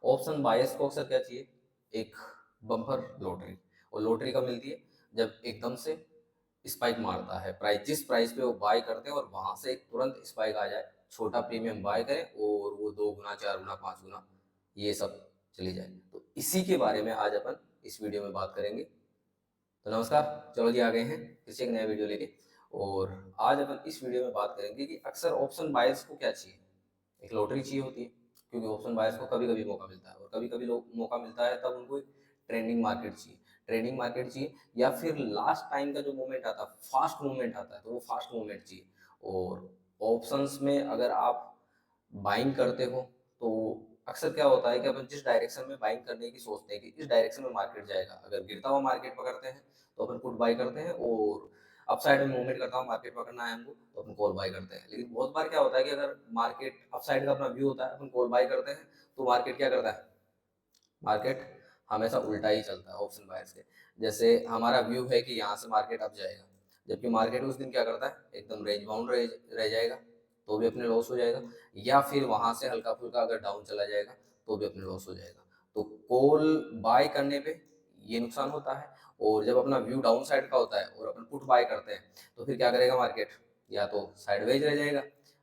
Option buyers को अक्सर क्या चाहिए, एक बम्पर लॉटरी। और लॉटरी कब मिलती है, जब एकदम से स्पाइक मारता है प्राइस, जिस प्राइस पे वो बाय करते हैं और वहां से तुरंत स्पाइक आ जाए, छोटा प्रीमियम बाय करें और वो 2 गुना 4 गुना 5 गुना ये सब चली जाए। तो इसी के बारे में आज अपन इस वीडियो में बात करेंगे। तो नमस्कार, चलो जी आ गए हैं फिर से एक नया वीडियो लेके। और आज अपन इस वीडियो में बात करेंगे कि अक्सर ऑप्शन बायर्स को क्या चाहिए, एक लॉटरी चाहिए होती है। क्योंकि ऑप्शन बायर्स को कभी कभी मौका मिलता है और कभी कभी लोग मौका मिलता है तब उनको एक ट्रेंडिंग मार्केट चाहिए, ट्रेंडिंग मार्केट चाहिए, या फिर लास्ट टाइम का जो मूवमेंट आता है, फास्ट मूवमेंट आता है, तो वो फास्ट मूवमेंट चाहिए। और ऑप्शंस में अगर आप बाइंग करते हो तो अक्सर क्या होता है कि अपन जिस डायरेक्शन में बाइंग करने की सोचते हैं कि इस डायरेक्शन में मार्केट जाएगा, अगर गिरता हुआ मार्केट पकड़ते हैं तो अपन पुट बाई करते हैं, और अपसाइड में मूवमेंट करता हुआ मार्केट पकड़ना है हमको तो अपन कॉल बाई करते हैं। लेकिन बहुत बार क्या होता है कि अगर मार्केट अपसाइड का अपना व्यू होता है, अपन कॉल बाई करते हैं, तो मार्केट क्या करता है, मार्केट हमेशा उल्टा ही चलता है ऑप्शन बायर्स के। जैसे हमारा व्यू है कि यहाँ से मार्केट अप जाएगा, जबकि मार्केट उस दिन क्या करता है, एकदम रेंज बाउंड रह जाएगा, तो भी अपने लॉस हो जाएगा। या फिर वहां से हल्का फुल्का अगर डाउन चला जाएगा तो भी अपने लॉस हो जाएगा। तो कॉल बाय करने पे ये नुकसान होता है। और जब अपना व्यू डाउन साइड का होता है और अपन पुट बाय करते हैं तो फिर क्या करेगा मार्केट, या तो साइडवेज रह जाएगा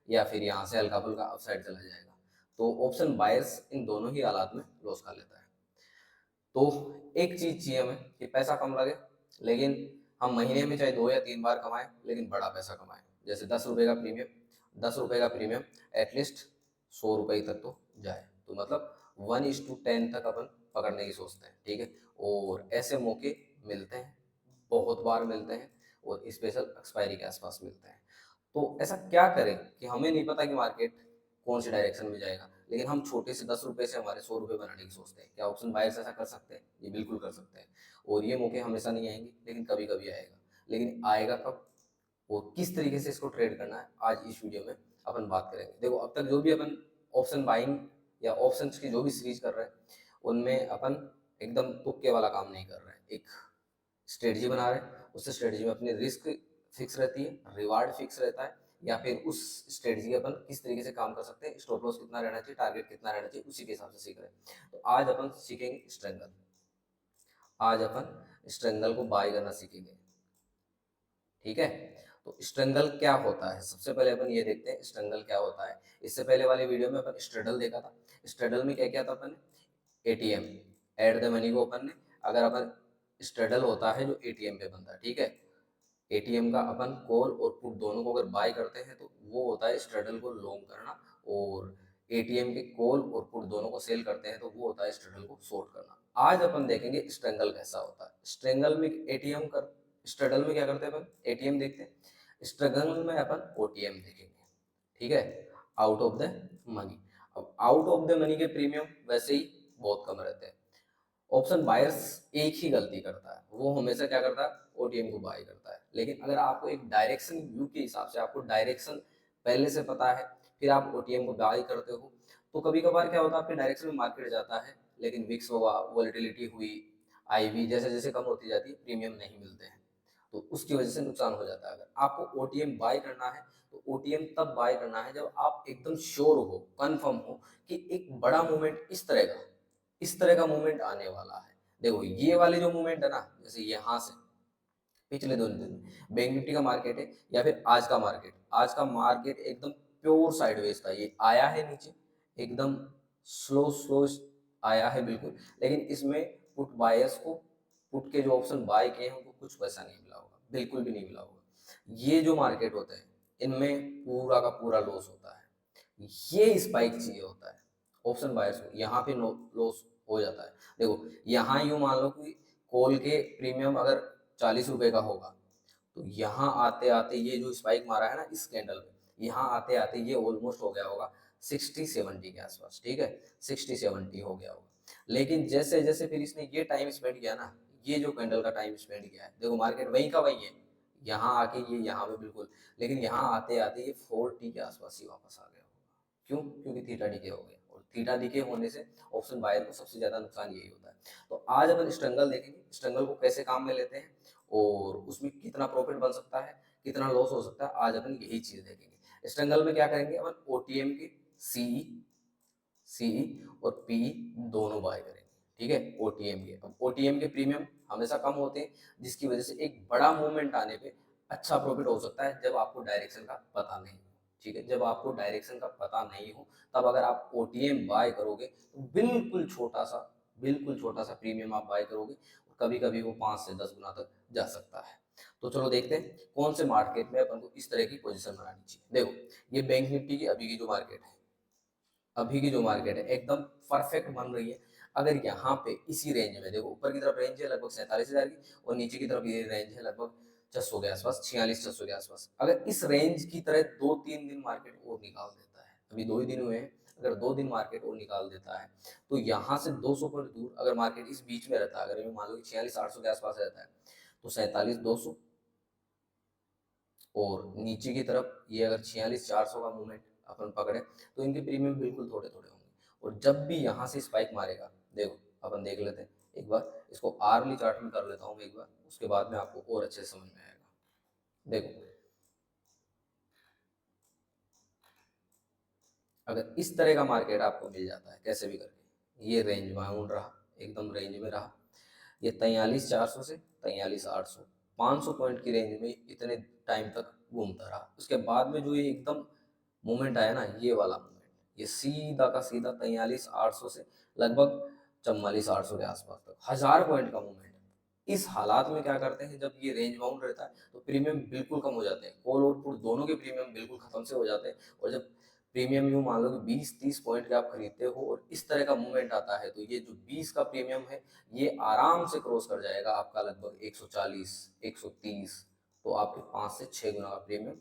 या फिर यहाँ से हल्का फुल्का अप साइड चला जाएगा। तो ऑप्शन बायर्स इन दोनों ही हालात में लॉस खा लेता है। तो एक चीज चाहिए हमें कि पैसा कम लगे, लेकिन हम महीने में चाहे 2 या 3 बार कमाएं, लेकिन बड़ा पैसा कमाएं। जैसे 10 रुपए का प्रीमियम, 10 रुपए का प्रीमियम एटलीस्ट 100 रुपए तक तो जाए, तो मतलब 1:10 तक अपन पकड़ने की सोचते हैं, ठीक है। और ऐसे मौके मिलते हैं, बहुत बार मिलते हैं, और स्पेशल एक्सपायरी के आसपास मिलते हैं। तो ऐसा क्या करें कि हमें नहीं पता कि मार्केट कौन सी डायरेक्शन में जाएगा, लेकिन हम छोटे से 10 रुपए से हमारे 100 रुपए बनाने की सोचते हैं। क्या ऑप्शन बायर्स ऐसा कर सकते हैं? ये बिल्कुल कर सकते हैं। और ये मौके हमेशा नहीं आएंगे, लेकिन कभी कभी आएगा। लेकिन आएगा कब और किस तरीके से इसको ट्रेड करना है, आज इस वीडियो में अपन बात करेंगे। देखो, अब तक जो भी अपन ऑप्शन बाइंग या ऑप्शन की जो भी सीरीज कर रहे हैं, उनमें अपन एकदम तुक्के वाला काम नहीं कर रहे हैं, एक स्ट्रेटजी बना रहे हैं। उस स्ट्रेटजी में अपनी रिस्क फिक्स रहती है, रिवार्ड फिक्स रहता है, या फिर उस स्ट्रेटजी के अपन किस तरीके से काम कर सकते हैं, स्टॉप लॉस कितना रहना चाहिए, टारगेट कितना रहना चाहिए, उसी के हिसाब से सीख रहे हैं। तो आज अपन सीखेंगे स्ट्रेंगल, आज अपन स्ट्रेंगल को बाय करना सीखेंगे, ठीक है। तो स्ट्रेंगल क्या होता है, सबसे पहले अपन ये देखते हैं स्ट्रेंगल क्या होता है। इससे पहले वाले वीडियो में अपन स्ट्रेडल देखा था। स्ट्रेडल में क्या किया था अपन ने, एटीएम, एड द मनी को अपन ने, अगर अपन स्ट्रेडल होता है जो एटीएम पे बनता है, ठीक है। एटीएम का अपन कॉल और पुट दोनों को अगर बाय करते हैं तो वो होता है स्ट्रेडल को लॉन्ग करना, और एटीएम के कॉल और पुट दोनों को सेल करते हैं तो वो होता है स्ट्रेडल को शॉर्ट करना। आज अपन देखेंगे स्ट्रेंगल कैसा होता है। स्ट्रेंगल में एटीएम कर, स्ट्रेडल में क्या करते हैं अपन, एटीएम देखते हैं। स्ट्रेंगल में अपन ओटीएम देखेंगे, ठीक है, आउट ऑफ द मनी। अब आउट ऑफ द मनी के प्रीमियम वैसे ही बहुत कम रहते हैं। ऑप्शन बायर्स एक ही गलती करता है, वो हमेशा क्या करता है, ओटीएम को बाय करता है। लेकिन अगर आपको एक डायरेक्शन व्यू के हिसाब से आपको डायरेक्शन पहले से पता है, फिर आप ओटीएम को बाय करते हो, तो कभी कभार क्या होता है, आपके डायरेक्शन में मार्केट जाता है, लेकिन विक्स हुआ, वॉलेटिलिटी हुई, आईवी जैसे जैसे कम होती जाती है, प्रीमियम नहीं मिलते हैं, तो उसकी वजह से नुकसान हो जाता है। अगर आपको ओटीएम बाय करना है तो ओटीएम तब बाय करना है जब आप एकदम श्योर हो, कंफर्म हो कि एक बड़ा मूवमेंट इस तरह का मूवमेंट आने वाला है। देखो, ये वाले जो मूवमेंट है ना, जैसे यहाँ से पिछले 2 दिन बैंक निफ्टी का मार्केट है, या फिर आज का मार्केट एकदम प्योर साइडवेज था, ये आया है नीचे, एकदम स्लो स्लो आया है बिल्कुल। लेकिन इसमें पुट बायर्स को, पुट के जो ऑप्शन बाय किए हैं उनको कुछ पैसा नहीं मिला होगा, बिल्कुल भी नहीं मिला होगा। ये जो मार्केट होते हैं इनमें पूरा का पूरा लॉस होता है, ये स्पाइक चाहिए होता है ऑप्शन बायर्स को, यहाँ पे लॉस हो जाता है। देखो, यहाँ यूं मान लो कि कॉल के प्रीमियम अगर 40 रुपए का होगा, तो यहाँ आते आते ये जो स्पाइक मारा है ना इस कैंडल में, यहाँ आते आते ये ऑलमोस्ट हो गया होगा 60-70 के आसपास, ठीक है, 60-70 हो गया होगा। लेकिन जैसे जैसे फिर इसने ये टाइम स्पेंड किया ना, ये जो कैंडल का टाइम स्पेंड किया है, देखो मार्केट वहीं का वहीं है, यहाँ आके ये यहाँ पे बिल्कुल, लेकिन यहाँ आते आते ये 40 के आसपास ही वापस आ गया होगा। क्यों? क्योंकि थीटा डीके हो गया, और थीटा डीके होने से ऑप्शन बायर को सबसे ज्यादा नुकसान यही होता है। तो आज अपन स्ट्रगल देखेंगे, स्ट्रगल को कैसे काम में लेते हैं और उसमें कितना प्रॉफिट बन सकता है, कितना लॉस हो सकता है, आज अपन यही चीज देखेंगे। स्ट्रगल में क्या करेंगे अपन, ओटीएम के सीई, सीई और पीई दोनों बाय करेंगे, ठीक है, ओटीएम के। अब ओटीएम के प्रीमियम हमेशा कम होते हैं, जिसकी वजह से एक बड़ा मूवमेंट आने पे अच्छा प्रॉफिट हो सकता है जब आपको डायरेक्शन का पता नहीं हो, ठीक है। जब आपको डायरेक्शन का पता नहीं हो तब अगर आप ओटीएम बाय करोगे तो बिल्कुल छोटा सा प्रीमियम आप बाय करोगे, कभी कभी वो 5 से 10 गुना तक जा सकता है। तो चलो देखते हैं कौन से मार्केट में अपन को इस तरह की पोजीशन बनानी चाहिए। देखो, ये बैंक निफ्टी की अभी की जो मार्केट है, अभी की जो मार्केट है एकदम परफेक्ट बन रही है। अगर यहाँ पे इसी रेंज में देखो, ऊपर की तरफ रेंज है लगभग 47,000 की, और नीचे की तरफ ये रेंज है लगभग 600 के आसपास, 4600 के आसपास। अगर इस रेंज की तरह 2-3 दिन मार्केट और निकाल देता है, अभी 2 ही दिन हुए हैं, अगर 2 दिन मार्केट और निकाल देता है तो यहाँ से 200 पॉइंट दूर अगर मार्केट इस बीच में रहता है, अगर मान लो 46,800 के आसपास रहता है, तो 47,200, और नीचे की तरफ ये अगर 46,400 का मूवमेंट अपन पकड़े तो इनके प्रीमियम बिल्कुल थोड़े थोड़े होंगे। और जब भी यहाँ से स्पाइक मारेगा, देखो अपन देख लेते हैं एक बार, इसको आर्ली चार्ट में कर लेता हूँ मैं एक बार, उसके बाद में आपको और अच्छे से समझ में आएगा। देखो, अगर इस तरह का मार्केट आपको मिल जाता है कैसे भी करके, ये रेंज बाउंड रहा, एकदम रेंज में रहा, ये 43,400 से 43,800, 500 पॉइंट की रेंज में इतने टाइम तक घूमता रहा। उसके बाद में जो ये एकदम मूवमेंट आया ना, ये वाला मूवमेंट, ये सीधा का सीधा 43,800 से लगभग 44,800 के आसपास तक 1000 पॉइंट का मूवमेंट। इस हालात में क्या करते हैं, जब ये रेंज बाउंड रहता है तो प्रीमियम बिल्कुल कम हो जाते हैं, कॉल और पुट दोनों के प्रीमियम बिल्कुल खत्म से हो जाते हैं। और जब प्रीमियम यूँ मान लो कि 20-30 पॉइंट के आप खरीदते हो और इस तरह का मूवमेंट आता है, तो ये जो 20 का प्रीमियम है ये आराम से क्रॉस कर जाएगा आपका लगभग 140, 130, तो आपके 5 से 6 गुना का प्रीमियम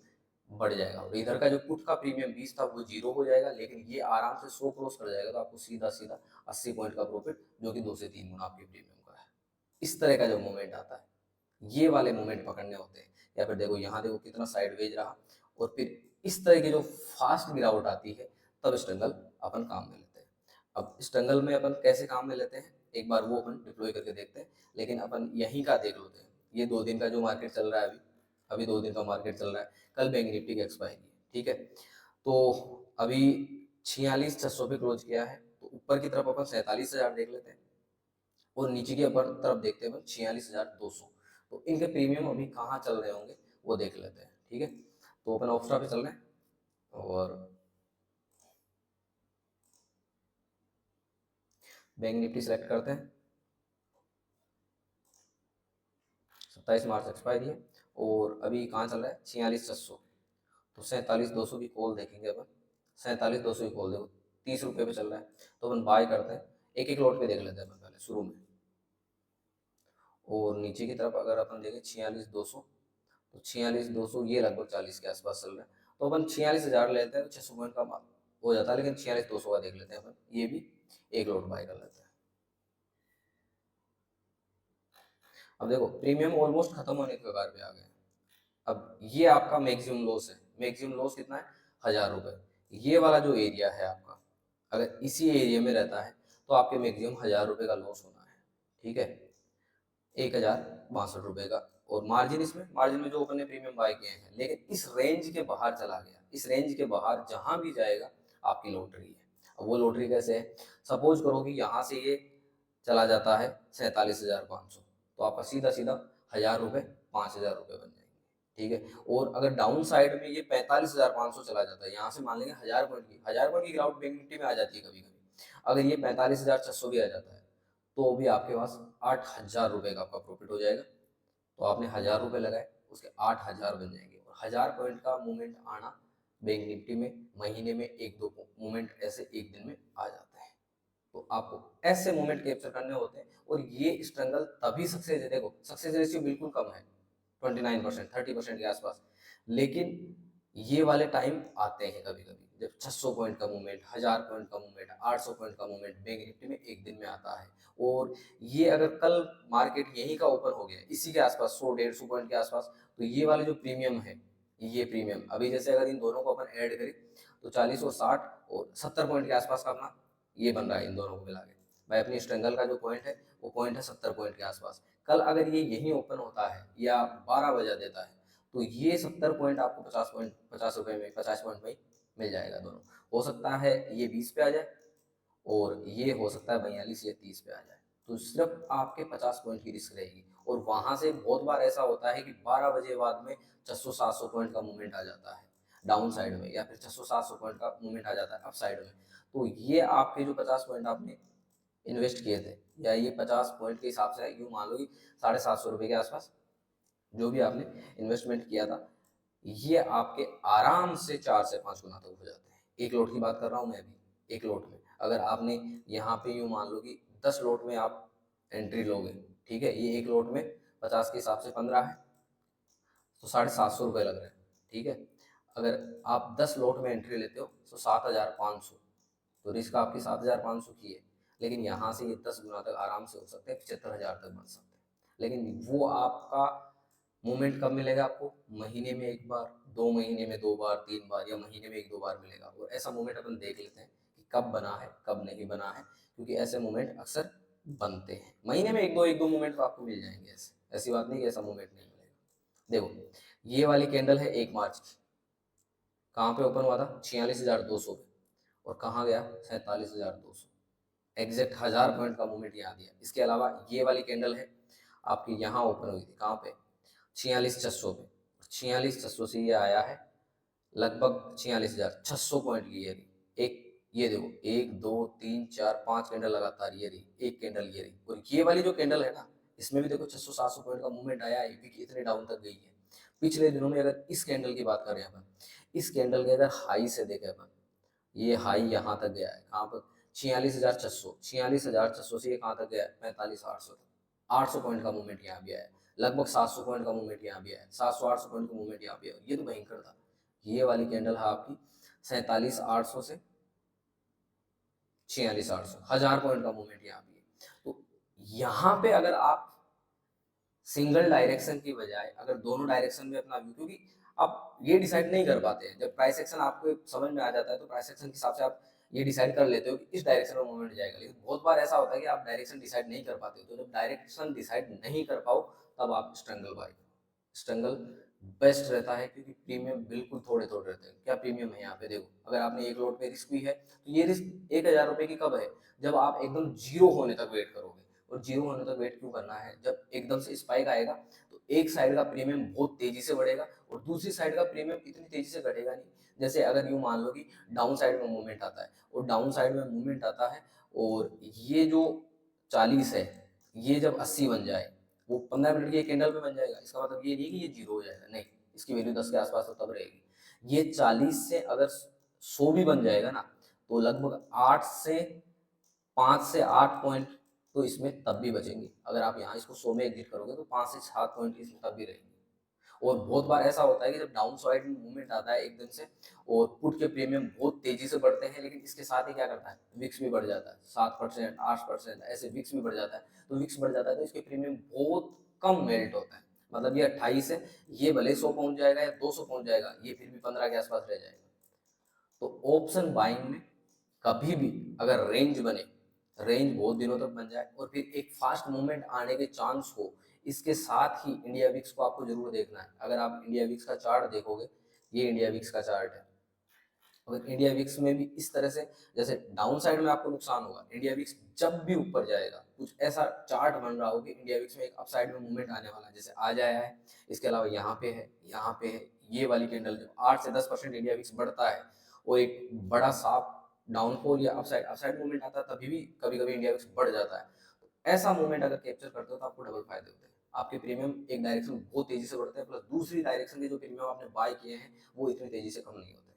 बढ़ जाएगा। और इधर का जो पुट का प्रीमियम 20 था वो जीरो हो जाएगा, लेकिन ये आराम से 100 क्रॉस कर जाएगा, तो आपको सीधा सीधा 80 पॉइंट का प्रॉफिट, जो कि 2 से 3 गुना आपके प्रीमियम का है। इस तरह का जो मूवमेंट आता है, ये वाले मूवमेंट पकड़ने होते हैं। या फिर देखो यहाँ देखो कितना साइडवेज रहा, और फिर इस तरह की जो फास्ट गिरावट आती है, तब स्ट्रगल अपन काम में लेते हैं। अब स्ट्रगल में अपन कैसे काम में लेते हैं, एक बार वो अपन डिप्लॉय करके देखते हैं। लेकिन अपन यहीं का देख लेते हैं, ये 2 दिन का जो मार्केट चल रहा है, अभी अभी 2 दिन का मार्केट चल रहा है, कल बैंक निफ्टी की एक्सपायरी है, ठीक है। तो अभी 46,600 पे क्लोज किया है, तो ऊपर की तरफ अपन 47,000 देख लेते हैं, और नीचे की अपर तरफ देखते हैं 46,200। तो इनके प्रीमियम अभी कहाँ चल रहे होंगे वो देख लेते हैं, ठीक है। तो अपन ऑप्शा पे चल रहे हैं, और बैंक निफ्टी सेलेक्ट करते हैं। 27 मार्च एक्सपायरी है, और अभी कहाँ चल रहा है, 46,600, तो 47,200 की कॉल देखेंगे अपन। 47,200 की कॉल देखो, 30 रुपये पे चल रहा है, तो अपन बाय करते हैं। एक एक लॉट पे देख लेते हैं अपन पहले शुरू में। और नीचे की तरफ अगर अपन देखें 46,200, तो 46,200 ये लगभग 40 के आसपास चल रहा है, तो अपन 46,000 लेते हैं तो 600 पॉइंट का हो जाता है। लेकिन 46,200 का देख लेते हैं अपन, ये भी एक लॉट बाय कर लेते हैं। अब देखो प्रीमियम ऑलमोस्ट खत्म होने के कगार पे आ गए। अब ये आपका मैक्सिमम लॉस है, मैक्सिमम लॉस कितना है, 1,000 रुपये। ये वाला जो एरिया है आपका, अगर इसी एरिया में रहता है तो आपके मैक्सिमम 1,000 रुपये का लॉस होना है, ठीक है, 1,062 रुपये का। और मार्जिन, इसमें मार्जिन में जो अपन ने प्रीमियम बाय किए हैं, लेकिन इस रेंज के बाहर चला गया, इस रेंज के बाहर जहां भी जाएगा आपकी लॉटरी है। अब वो लॉटरी कैसे है, सपोज करो कि यहाँ से ये चला जाता है 47,500, तो आपका सीधा सीधा 1,000 रुपये 5,000 रुपये बन जाएंगे, ठीक है। और अगर डाउन साइड में ये 45,500 चला जाता है, यहाँ से मान लेंगे 1,000 पॉइंट की गिरावट बैंक निफ्टी में आ जाती है कभी कभी, अगर ये 45,600 भी आ जाता है, तो भी आपके पास 8,000 रुपये का आपका प्रॉफिट हो जाएगा। तो आपने 1,000 रुपये लगाए, उसके 8,000 बन जाएंगे। और 1,000 पॉइंट का मूवमेंट आना बैंक निफ्टी में महीने में 1-2 मूवमेंट ऐसे एक दिन में आ जाता है। तो आपको ऐसे मोमेंट कैप्चर करने होते हैं, और ये स्ट्रगल तभी सक्सेस है। देखो सक्सेस रेशियो बिल्कुल कम है, 29%, 30% के आसपास, लेकिन ये वाले टाइम आते हैं कभी कभी, जब 600 पॉइंट का मूवमेंट, 1,000 पॉइंट का मूवमेंट, 800 पॉइंट का मूवमेंट बैंक निफ्टी में एक दिन में आता है। और ये अगर कल मार्केट यहीं का ओपन हो गया इसी के आसपास 100-150 पॉइंट के आसपास, तो ये वाले जो प्रीमियम है, ये प्रीमियम अभी जैसे अगर इन दोनों को अपन ऐड करें, तो 40 और 60 और 70 पॉइंट के आसपास का अपना ये बन रहा है, इन दोनों को मिला के। भाई अपनी स्ट्रगल का जो पॉइंट है वो पॉइंट है 70 पॉइंट के आसपास। कल अगर ये यहीं ओपन होता है या 12 बजा देता है, तो ये 70 पॉइंट आपको 50 पॉइंट, 50 रुपये में, 50 पॉइंट में मिल जाएगा दोनों। हो सकता है ये 20 पे आ जाए, और ये हो सकता है 42 या 30 पे आ जाए। तो सिर्फ आपके 50 पॉइंट की रिस्क रहेगी। और वहां से बहुत बार ऐसा होता है कि 12 बजे बाद में 600-700 पॉइंट का मूवमेंट आ जाता है डाउन साइड में, या फिर 600-700 पॉइंट का मूवमेंट आ जाता है अप साइड में। तो ये आपके जो 50 पॉइंट आपने इन्वेस्ट किए थे, या ये 50 पॉइंट के हिसाब से यूँ मान लो कि 750 रुपये के आसपास जो भी आपने इन्वेस्टमेंट किया था, ये आपके आराम से 4 से 5 गुना तक हो जाते हैं। एक लोट की बात कर रहा हूँ मैं अभी। एक लोट में अगर आपने यहाँ पे यूँ मान लो कि 10 लोट में आप एंट्री लोगे, ठीक है, ये एक लोट में 50 के हिसाब से 15 है, तो 750 रुपये लग रहे हैं, ठीक है। अगर आप 10 लोट में एंट्री लेते हो तो 7500, तो रिस्क आपकी 7500 की है। लेकिन यहाँ से ये 10 गुना तक आराम से हो सकते हैं, 75,000 तक बन सकते हैं। लेकिन वो आपका मूवमेंट कब मिलेगा आपको? महीने में एक बार, 2 महीने में 2 बार, 3 बार, या महीने में 1-2 बार मिलेगा। और ऐसा मूवमेंट अपन देख लेते हैं कि कब बना है कब नहीं बना है, क्योंकि ऐसे मूवमेंट अक्सर बनते हैं। महीने में एक दो मूवमेंट तो आपको मिल जाएंगे, ऐसे ऐसी बात नहीं कि ऐसा मूवमेंट नहीं मिलेगा। देखो, ये वाली कैंडल है 1 मार्च की, कहाँ पे ओपन हुआ था? 46,200 पे। और कहाँ गया? 47,200। एग्जैक्ट 1000 पॉइंट का मूवमेंट यहाँ दिया। इसके अलावा ये वाली कैंडल है आपकी, यहाँ ओपन हुई थी, कहाँ पे? 46,600 पे। 46,600 से ये आया है लगभग 46,600 पॉइंट की। ये रही एक, ये देखो, 1 2 3 4 5 कैंडल लगातार, ये रही एक कैंडल, ये रही। और ये वाली जो कैंडल है ना, इसमें भी देखो 600-700 पॉइंट का मूवमेंट आया है, क्योंकि इतने डाउन तक गई है पिछले दिनों में। अगर इस कैंडल की बात करें अपन, इस कैंडल के अगर हाई से देखें अपन, ये हाई यहाँ तक गया है, कहाँ पर? 46,600। 46,600 से ये कहाँ तक गया है? 45,800 तक। 800 पॉइंट का मूवमेंट यहाँ भी आया है। लगभग 700 पॉइंट का मूवमेंट यहाँ भी आया है। 700-800 पॉइंट का मूवमेंट यहाँ भी आया। ये तो भयंकर था। ये वाली कैंडल है आपकी 47,800 से 46,800, 1000 पॉइंट का मूवमेंट यहाँ भी है। तो यहाँ पे अगर आप सिंगल डायरेक्शन की बजाय अगर दोनों डायरेक्शन में अपना व्यू, क्योंकि आप ये डिसाइड नहीं कर पाते हैं, जब प्राइस एक्शन आपको समझ में आ जाता है तो प्राइस एक्शन के हिसाब से आप ये डिसाइड कर लेते हो कि इस डायरेक्शन में मूवमेंट जाएगा। लेकिन बहुत बार ऐसा होता है कि आप डायरेक्शन डिसाइड नहीं कर पाते हो, तो जब डायरेक्शन डिसाइड नहीं कर पाओ तब आप स्ट्रगल बाय करो। स्ट्रगल बेस्ट रहता है, क्योंकि प्रीमियम बिल्कुल थोड़े थोड़े रहते हैं। क्या प्रीमियम है यहाँ पे? देखो, अगर आपने एक लोट पे रिस्क भी है, तो ये रिस्क 1,000 रुपये की कब है? जब आप एकदम जीरो होने तक वेट करोगे। और जीरो होने तक वेट क्यों करना है? जब एकदम से स्पाइक आएगा तो एक साइड का प्रीमियम बहुत तेजी से बढ़ेगा और दूसरी साइड का प्रीमियम इतनी तेजी से घटेगा नहीं। जैसे अगर यूं मान लो कि डाउन साइड में मूवमेंट आता है, और डाउन साइड में मूवमेंट आता है, और ये जो 40 है, ये जब 80 बन जाए, वो 15 मिनट की एक कैंडल में बन जाएगा। इसका मतलब ये नहीं कि ये जीरो हो जाएगा, नहीं, इसकी वैल्यू 10 के आसपास तो तब रहेगी। ये 40 से अगर 100 भी बन जाएगा ना, तो लगभग 5 से 8 पॉइंट तो इसमें तब भी बचेंगे। अगर आप यहाँ इसको 100 में एग्जिट करोगे तो 5 से 7 पॉइंट इसमें तब भी रहेंगे। और बहुत बार ऐसा होता है कि जब डाउन साइड में मूवमेंट आता है एकदम से, और पुट के प्रीमियम बहुत तेजी से बढ़ते हैं, लेकिन इसके साथ ही क्या करता है? विक्स भी बढ़ जाता है, 7%, 8%, ऐसे विक्स भी बढ़ जाता है। तो विक्स बढ़ जाता है तो इसके प्रीमियम बहुत कम मेल्ट होता है। मतलब ये 28 है, ये भले 100 पहुंच जाएगा या 200 पहुंच जाएगा, ये फिर भी 15 के आसपास रह जाएगा। तो ऑप्शन बाइंग में कभी भी अगर रेंज बने, रेंज बहुत दिनों तक बन जाए, और फिर एक फास्ट मूवमेंट आने के चांस हो, इसके साथ ही इंडिया विक्स को आपको जरूर देखना है। अगर आप इंडिया विक्स का चार्ट देखोगे, ये इंडिया विक्स का चार्ट है। अगर इंडिया विक्स में भी इस तरह से, जैसे डाउन साइड में आपको नुकसान होगा, इंडिया विक्स जब भी ऊपर जाएगा, कुछ ऐसा चार्ट बन रहा हो कि इंडिया विक्स में एक अप साइड में मूवमेंट आने वाला है, जैसे आज आया है, इसके अलावा यहाँ पे है, यहाँ पे है, ये वाली कैंडल जब 8 से 10% इंडिया विक्स बढ़ता है, वो एक बड़ा साफ डाउनफॉल या अपसाइड मूवमेंट आता है, तभी भी कभी कभी इंडिया विक्स बढ़ जाता है। तो ऐसा मूवमेंट अगर कैप्चर करते हो तो आपको डबल फायदे होते हैं। आपके प्रीमियम एक डायरेक्शन बहुत तेजी से बढ़ते हैं, प्लस दूसरी डायरेक्शन के जो प्रीमियम आपने बाय किए हैं वो इतनी तेजी से कम नहीं होते।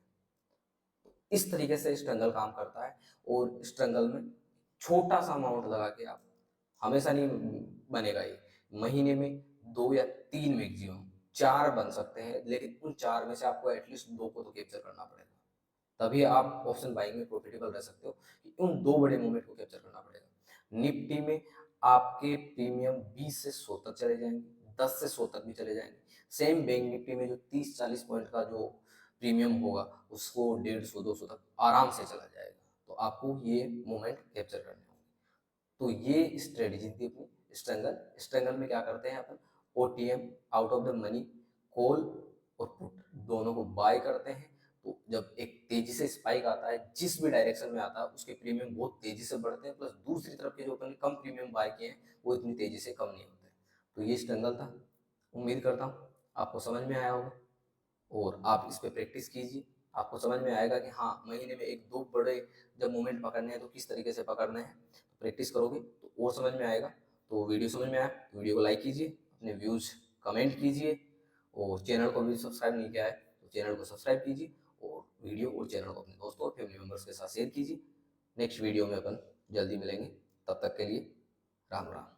इस तरीके से स्ट्रगल काम करता है। और स्ट्रगल में छोटा सा अमाउंट लगा के आप, हमेशा नहीं बनेगा ये, महीने में 2 या 3, मैक्सिमम 4 बन सकते हैं, लेकिन उन 4 में से आपको एटलीस्ट 2 को तो कैप्चर करना पड़ेगा। तभी आप ऑप्शन बाइंग में प्रॉफिटेबल रह सकते हो, कि उन 2 बड़े मूवमेंट को कैप्चर करना पड़ेगा। निफ्टी में आपके प्रीमियम 20 से 100 तक चले जाएंगे, 10 से 100 तक भी चले जाएंगे। सेम बैंक निफ्टी में जो 30-40 पॉइंट का जो प्रीमियम होगा, उसको 150-200 तक आराम से चला जाएगा। तो आपको ये मोमेंट कैप्चर करने होंगे। तो ये स्ट्रेटेजी थी अपनी स्ट्रगल। स्ट्रगल में क्या करते हैं अपन? OTM, out of the money, call और पुट, दोनों को बाय करते हैं। तो जब एक तेजी से स्पाइक आता है, जिस भी डायरेक्शन में आता है उसके प्रीमियम बहुत तेजी से बढ़ते हैं, प्लस दूसरी तरफ के जो अपन ने कम प्रीमियम बाय किए हैं वो इतनी तेजी से कम नहीं होते। तो ये स्ट्रगल था। उम्मीद करता हूँ आपको समझ में आया होगा और आप इस पे प्रैक्टिस कीजिए। आपको समझ में आएगा कि हाँ, महीने में 1-2 बड़े जब मोमेंट पकड़ने हैं तो किस तरीके से पकड़ने हैं। तो प्रैक्टिस करोगे तो और समझ में आएगा। तो वीडियो समझ में आया तो वीडियो को लाइक कीजिए, अपने व्यूज़ कमेंट कीजिए और चैनल को भी सब्सक्राइब नहीं किया है तो चैनल को सब्सक्राइब कीजिए और वीडियो और चैनल को अपने दोस्तों और फैमिली मेम्बर्स के साथ शेयर कीजिए। नेक्स्ट वीडियो में अपन जल्दी मिलेंगे, तब तक के लिए राम राम।